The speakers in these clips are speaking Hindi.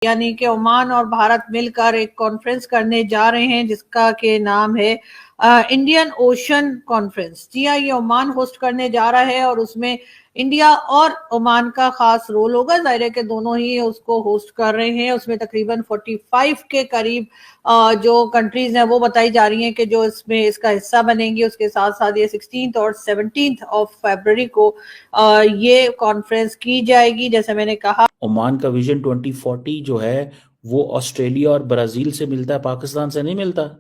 यानी कि ओमान और भारत मिलकर एक कॉन्फ्रेंस करने जा रहे हैं जिसका के नाम है इंडियन ओशन कॉन्फ्रेंस। जी हाँ, ये ओमान होस्ट करने जा रहा है और उसमें इंडिया और ओमान का खास रोल होगा। जाहिर है कि दोनों ही उसको होस्ट कर रहे हैं। उसमें तकरीबन 45 के करीब जो कंट्रीज हैं वो बताई जा रही हैं कि जो इसमें इसका हिस्सा बनेंगी। उसके साथ साथ ये 16 और 17 ऑफ फरवरी को ये कॉन्फ्रेंस की जाएगी। जैसे मैंने कहा, ओमान का विजन 2040 जो है वो ऑस्ट्रेलिया और ब्राजील से मिलता है, पाकिस्तान से नहीं मिलता।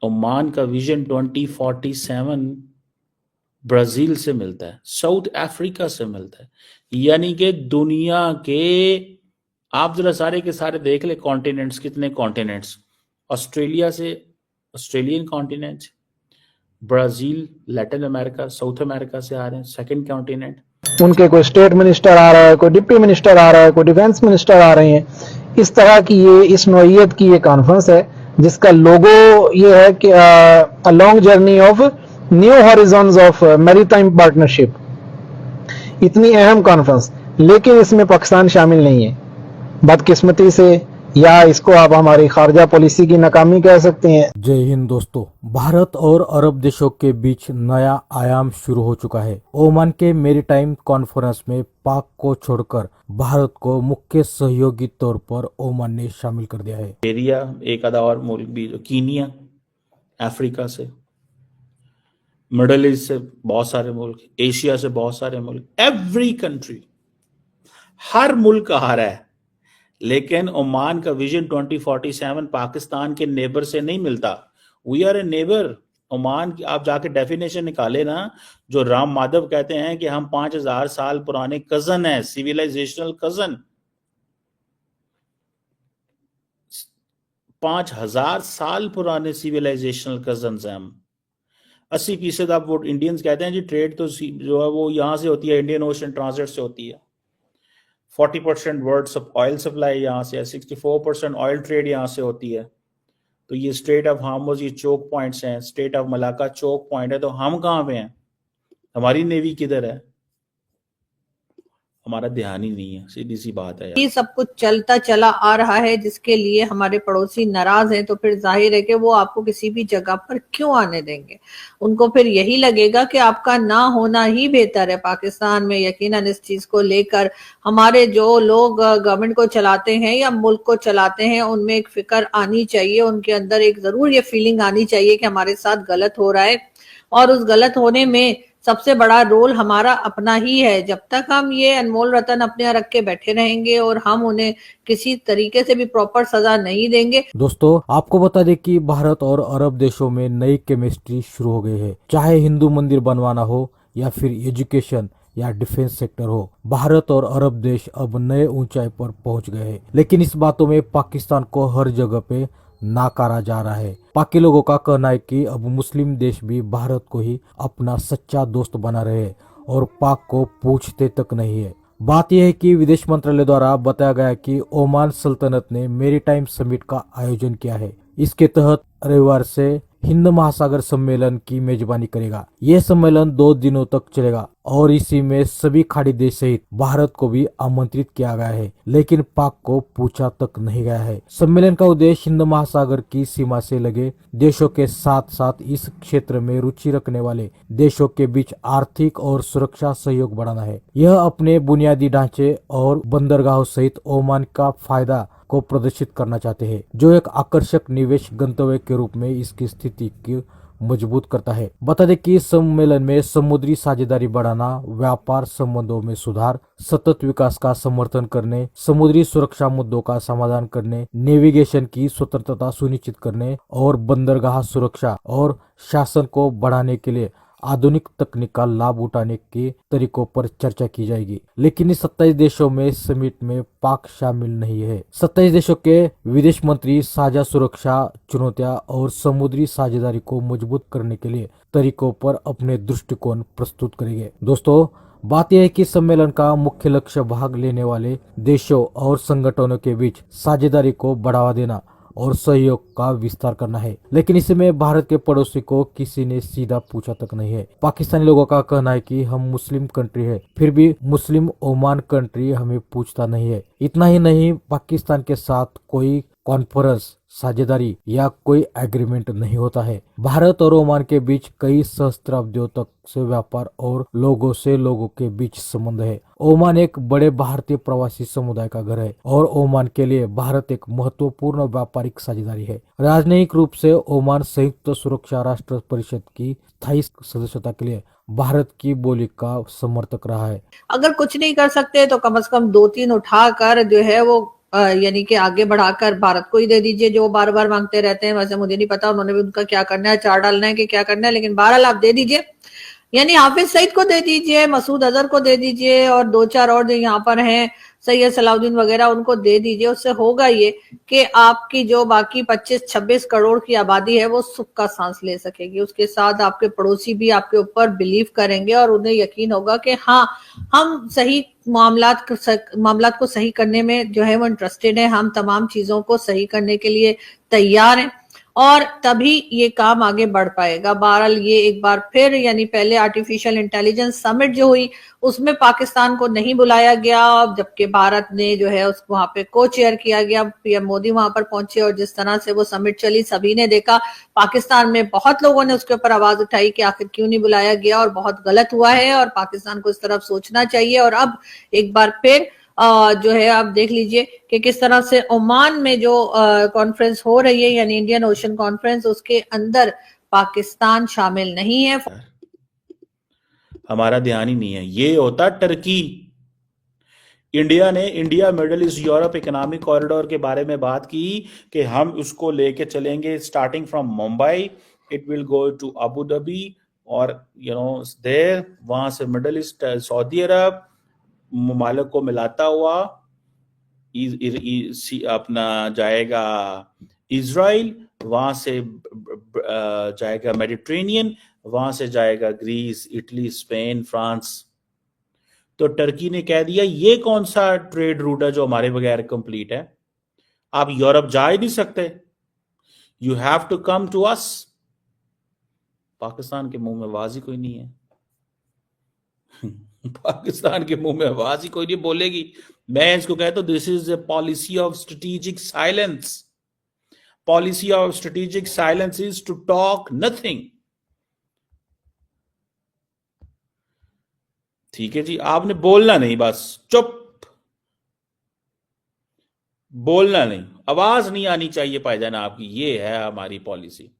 ओमान का विजन 2047 ब्राजील से मिलता है, साउथ अफ्रीका से मिलता है। यानी कि दुनिया के आप जरा सारे के सारे देख ले कॉन्टिनेंट्स, कितने कॉन्टिनेंट्स, ऑस्ट्रेलिया से Australian continent, Brazil, Latin America, south America से आ रहे हैं, सेकंड कॉन्टिनेंट। उनके कोई स्टेट मिनिस्टर आ रहा है, कोई डिप्टी मिनिस्टर आ रहा है, कोई डिफेंस मिनिस्टर आ रहे हैं। इस तरह की ये इस नौइयत की ये कॉन्फ्रेंस है जिसका लोगो ये है कि a long journey of new horizons of maritime partnership. इतनी अहम कॉन्फ्रेंस, लेकिन इसमें पाकिस्तान शामिल नहीं है बदकिस्मती से, या इसको आप हमारी खारजा पॉलिसी की नाकामी कह सकते हैं। जय हिंद दोस्तों, भारत और अरब देशों के बीच नया आयाम शुरू हो चुका है। ओमान के मेरीटाइम कॉन्फ्रेंस में पाक को छोड़कर भारत को मुख्य सहयोगी तौर पर ओमान ने शामिल कर दिया है। एरिया एक आधा और मुल्क भी, कीनिया, अफ्रीका से, मिडल ईस्ट से बहुत सारे मुल्क, एशिया से बहुत सारे मुल्क, एवरी कंट्री, हर मुल्क आ रहा है। लेकिन ओमान का विजन 2047 पाकिस्तान के नेबर से नहीं मिलता। We are a neighbour. Oman की आप जाके डेफिनेशन निकाले ना, जो राम माधव कहते हैं कि हम 5000 साल पुराने कजन है, सिविलाइजेशनल कजन। 5000 साल पुराने सिविलाइजेशनल कजन हैं हम। 80% आप वो इंडियंस कहते हैं जी ट्रेड तो जो है वो यहाँ से होती है, इंडियन ओशन ट्रांजिट से होती है। 40% वर्ल्ड ऑयल सप्लाई यहाँ से है, 64% ऑयल ट्रेड यहाँ से होती है। तो ये स्ट्रेट ऑफ हार्मोज, ये चोक पॉइंट्स हैं, strait of Malacca choke point है। तो हम कहाँ पे हैं? हमारी नेवी किधर है? हमारा ध्यान ही नहीं है, सीधी सी बात है यार। ये सब कुछ चलता चला आ रहा है जिसके लिए हमारे पड़ोसी नाराज हैं, तो फिर जाहिर है कि वो आपको किसी भी जगह पर क्यों आने देंगे। उनको फिर यही लगेगा कि आपका ना होना ही बेहतर है। पाकिस्तान में यकीनन इस चीज को लेकर हमारे जो लोग गवर्नमेंट को चलाते हैं या मुल्क को चलाते हैं उनमें एक फिक्र आनी चाहिए, उनके अंदर एक जरूर ये फीलिंग आनी चाहिए कि हमारे साथ गलत हो रहा है और उस गलत होने में सबसे बड़ा रोल हमारा अपना ही है। जब तक हम ये अनमोल रतन अपने यहाँ रख के बैठे रहेंगे और हम उन्हें किसी तरीके से भी प्रॉपर सजा नहीं देंगे। दोस्तों, आपको बता दें कि भारत और अरब देशों में नई केमिस्ट्री शुरू हो गई है। चाहे हिंदू मंदिर बनवाना हो या फिर एजुकेशन या डिफेंस सेक्टर हो, भारत और अरब देश अब नए ऊंचाई पर पहुंच गए हैं। लेकिन इस बातों में पाकिस्तान को हर जगह पे नाकारा जा रहा है। पाकि लोगों का कहना है कि अब मुस्लिम देश भी भारत को ही अपना सच्चा दोस्त बना रहे हैं और पाक को पूछते तक नहीं है। बात यह है कि विदेश मंत्रालय द्वारा बताया गया कि ओमान सल्तनत ने मेरीटाइम समिट का आयोजन किया है। इसके तहत रविवार से हिंद महासागर सम्मेलन की मेजबानी करेगा। यह सम्मेलन 2 दिनों तक चलेगा और इसी में सभी खाड़ी देश सहित भारत को भी आमंत्रित किया गया है, लेकिन पाक को पूछा तक नहीं गया है। सम्मेलन का उद्देश्य हिंद महासागर की सीमा से लगे देशों के साथ साथ इस क्षेत्र में रुचि रखने वाले देशों के बीच आर्थिक और सुरक्षा सहयोग बढ़ाना है। यह अपने बुनियादी ढांचे और बंदरगाहों सहित ओमान का फायदा को प्रदर्शित करना चाहते हैं, जो एक आकर्षक निवेश गंतव्य के रूप में इसकी स्थिति की मजबूत करता है। बता दें कि सम्मेलन में समुद्री साझेदारी बढ़ाना, व्यापार संबंधों में सुधार, सतत विकास का समर्थन करने, समुद्री सुरक्षा मुद्दों का समाधान करने, नेविगेशन की स्वतंत्रता सुनिश्चित करने और बंदरगाह सुरक्षा और शासन को बढ़ाने के लिए आधुनिक तकनीक का लाभ उठाने के तरीकों पर चर्चा की जाएगी। लेकिन इस 27 देशों में समिट में पाक शामिल नहीं है। 27 देशों के विदेश मंत्री साझा सुरक्षा चुनौतियां और समुद्री साझेदारी को मजबूत करने के लिए तरीकों पर अपने दृष्टिकोण प्रस्तुत करेंगे। दोस्तों, बात यह है कि सम्मेलन का मुख्य लक्ष्य भाग लेने वाले देशों और संगठनों के बीच साझेदारी को बढ़ावा देना और सहयोग का विस्तार करना है। लेकिन इसमें भारत के पड़ोसी को किसी ने सीधा पूछा तक नहीं है। पाकिस्तानी लोगों का कहना है कि हम मुस्लिम कंट्री है, फिर भी मुस्लिम ओमान कंट्री हमें पूछता नहीं है। इतना ही नहीं, पाकिस्तान के साथ कोई कॉन्फ्रेंस, साझेदारी या कोई एग्रीमेंट नहीं होता है। भारत और ओमान के बीच कई सहस्त्राब्दियों तक से व्यापार और लोगों से लोगों के बीच संबंध है। ओमान एक बड़े भारतीय प्रवासी समुदाय का घर है और ओमान के लिए भारत एक महत्वपूर्ण व्यापारिक साझेदारी है। राजनयिक रूप से ओमान संयुक्त सुरक्षा राष्ट्र परिषद की स्थायी सदस्यता के लिए भारत की बोली का समर्थक रहा है। अगर कुछ नहीं कर सकते तो कम से कम 2-3 उठाकर जो है वो यानी कि आगे बढ़ाकर भारत को ही दे दीजिए, जो बार बार मांगते रहते हैं। वैसे मुझे नहीं पता उन्होंने भी उनका क्या करना है, चार डालना है कि क्या करना है, लेकिन बहरहाल आप दे दीजिए। यानी हाफिज सईद को दे दीजिए, मसूद अजहर को दे दीजिए और 2-4 और जो यहाँ पर हैं सैयद सलाउद्दीन वगैरह, उनको दे दीजिए। उससे होगा ये कि आपकी जो बाकी 25-26 करोड़ की आबादी है वो सुख का सांस ले सकेगी। उसके साथ आपके पड़ोसी भी आपके ऊपर बिलीव करेंगे और उन्हें यकीन होगा कि हाँ, हम सही मामलात को सही करने में जो है वो इंटरेस्टेड है, हम तमाम चीजों को सही करने के लिए तैयार हैं और तभी ये काम आगे बढ़ पाएगा। बहरहाल ये एक बार फिर, यानी पहले आर्टिफिशियल इंटेलिजेंस समिट जो हुई उसमें पाकिस्तान को नहीं बुलाया गया, जबकि भारत ने जो है उसको वहां पे को चेयर किया गया। पीएम मोदी वहां पर पहुंचे और जिस तरह से वो समिट चली सभी ने देखा। पाकिस्तान में बहुत लोगों ने उसके ऊपर आवाज उठाई कि आखिर क्यों नहीं बुलाया गया और बहुत गलत हुआ है और पाकिस्तान को इस तरफ सोचना चाहिए। और अब एक बार फिर जो है आप देख लीजिए कि किस तरह से ओमान में जो कॉन्फ्रेंस हो रही है, यानी इंडियन ओशन कॉन्फ्रेंस, उसके अंदर पाकिस्तान शामिल नहीं है। हमारा ध्यान ही नहीं है। ये होता Turkey. India middle east Europe economic corridor के बारे में बात की कि हम उसको लेके चलेंगे starting from Mumbai, it will go to Abu Dhabi और देयर, वहां से मिडिल ईस्ट, सऊदी अरब, ममालिक को मिलाता हुआ अपना जाएगा इजराइल, वहां से जाएगा मेडिटेरेनियन, वहां से जाएगा ग्रीस, इटली, स्पेन, फ्रांस। तो टर्की ने कह दिया ये कौन सा ट्रेड रूट है जो हमारे बगैर कंप्लीट है, आप यूरोप जा ही नहीं सकते, you have to come to us. Pakistan के मुंह में आवाज ही कोई नहीं है। पाकिस्तान के मुंह में आवाज ही कोई नहीं बोलेगी। मैं इसको कहता हूं this is a policy of strategic silence. Policy of strategic silence is to talk nothing. ठीक है जी, आपने बोलना नहीं, बस चुप, बोलना नहीं, आवाज नहीं आनी चाहिए पायजान आपकी, ये है हमारी पॉलिसी।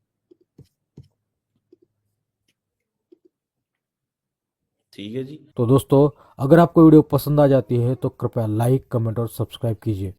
ठीक है जी। तो दोस्तों, अगर आपको वीडियो पसंद आ जाती है तो कृपया लाइक, कमेंट और सब्सक्राइब कीजिए।